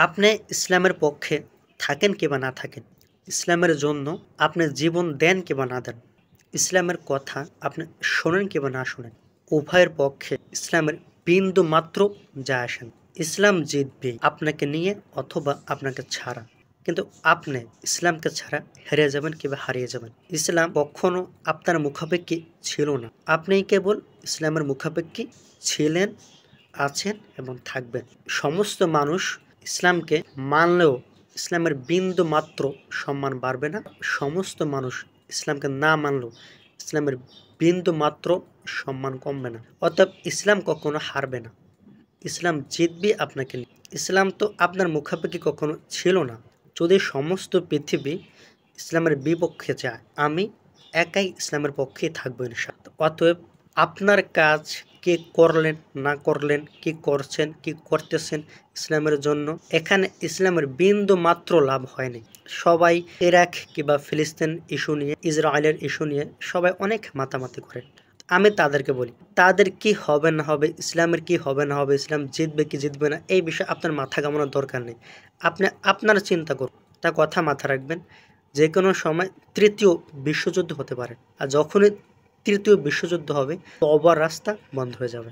আপনি ইসলামের পক্ষে থাকেন কিংবা না থাকেন, ইসলামের জন্য আপনি জীবন দেন কিংবা না দেন, ইসলামের কথা আপনি শোনেন কিংবা না শোনেন, উভয়ের পক্ষে ইসলামের বিন্দু মাত্র যায় আসে না। ইসলাম জিতবে আপনাকে নিয়ে অথবা আপনাকে ছাড়া, কিন্তু আপনি ইসলামকে ছাড়া হেরে যাবেন কিংবা হারিয়ে যাবেন। ইসলাম কখনো আপনার মুখাপেক্ষী ছিল না, আপনি কেবল ইসলামের মুখাপেক্ষী ছিলেন, আছেন এবং থাকবেন। সমস্ত মানুষ ইসলামকে মানলেও ইসলামের বিন্দু মাত্র সম্মান বাড়বে না, সমস্ত মানুষ ইসলামকে না মানলেও ইসলামের বিন্দু মাত্র সম্মান কমবে না। অতএব ইসলাম কখনো হারবে না, ইসলাম জিতবে আপনাকে নিয়ে। ইসলাম তো আপনার মুখাপেক্ষী কখনো ছিল না। যদি সমস্ত পৃথিবী ইসলামের বিপক্ষে যায়, আমি একাই ইসলামের পক্ষেই থাকবো ইনশাআল্লাহ। অতএব আপনার কাজ কি করলেন না করলেন, কি করছেন কি করতেছেন ইসলামের জন্য, এখানে ইসলামের বিন্দু মাত্র লাভ হয়নি। সবাই ইরাক কিংবা ফিলিস্তিন ইস্যু নিয়ে, ইসরায়েলের ইস্যু নিয়ে সবাই অনেক মাতামাতি করে। আমি তাদেরকে বলি, তাদের কি হবে না হবে, ইসলামের কি হবে না হবে, ইসলাম জিতবে কি জিতবে না, এই বিষয়ে আপনার মাথা ঘামানোর দরকার নেই। আপনি আপনার চিন্তা করুন। একটা কথা মাথা রাখবেন, যে কোনো সময় তৃতীয় বিশ্বযুদ্ধ হতে পারে, আর যখনই তৃতীয় বিশ্বযুদ্ধ হবে তওবার রাস্তা বন্ধ হয়ে যাবে।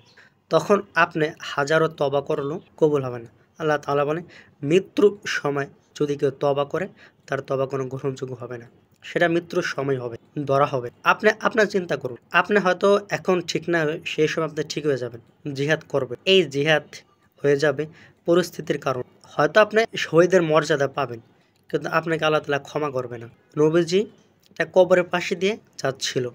তখন আপনি হাজারো তওবা করলেও কবুল হবে না। আল্লাহ তাআলা বলে, মৃত্যুর সময় যদি কেউ তওবা করে তার তওবা কোনো গ্রহণযোগ্য হবে না, সেটা মৃত্যুর সময় হবে, ধরা হবে। আপনি আপনার চিন্তা করুন, আপনি হয়তো এখন ঠিক না হয়ে সেই সময় আপনি ঠিক হয়ে যাবেন, জিহাদ করবে, এই জিহাদ হয়ে যাবে পরিস্থিতির কারণ। হয়তো আপনি শহীদের মর্যাদা পাবেন, কিন্তু আপনাকে আল্লাহ তাআলা ক্ষমা করবে না। নবীজি একটা কবরের পাশে দিয়ে যাচ্ছিল,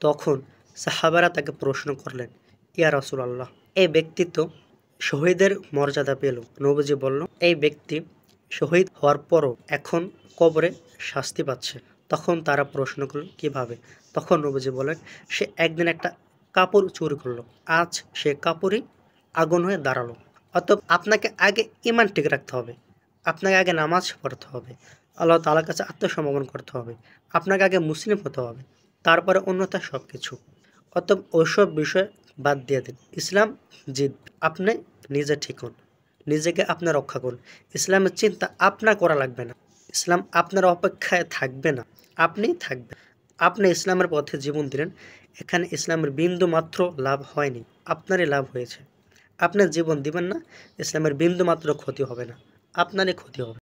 তখন সাহাবারা তাকে প্রশ্ন করলেন, ইয়া রাসূলুল্লাহ, এই ব্যক্তি তো শহীদের মর্যাদা পেল। নবীজি বলল, এই ব্যক্তি শহীদ হওয়ার পরও এখন কবরে শাস্তি পাচ্ছে। তখন তারা প্রশ্ন করল, কিভাবে? তখন নবীজি বলেন, সে একদিন একটা কাপড় চুরি করলো, আজ সে কাপড়ই আগুন হয়ে দাঁড়ালো। অতএব আপনাকে আগে ঈমান ঠিক রাখতে হবে, আপনাকে আগে নামাজ পড়তে হবে, আল্লাহ তাআলার কাছে আত্মসমর্পণ করতে হবে, আপনাকে আগে মুসলিম হতে হবে, তারপরে অন্যথা সব কিছু। অতএব ওইসব বিষয় বাদ দিয়ে দিন, ইসলাম জিতবে। আপনি নিজে ঠিক হন, নিজেকে আপনি রক্ষা করুন। ইসলামের চিন্তা আপনার করা লাগবে না, ইসলাম আপনার অপেক্ষায় থাকবে না, আপনিই থাকবেন। আপনি ইসলামের পথে জীবন দিলেন, এখানে ইসলামের বিন্দু মাত্র লাভ হয়নি, আপনারই লাভ হয়েছে। আপনি জীবন দিবেন না, ইসলামের বিন্দু মাত্র ক্ষতি হবে না, আপনারই ক্ষতি হবে।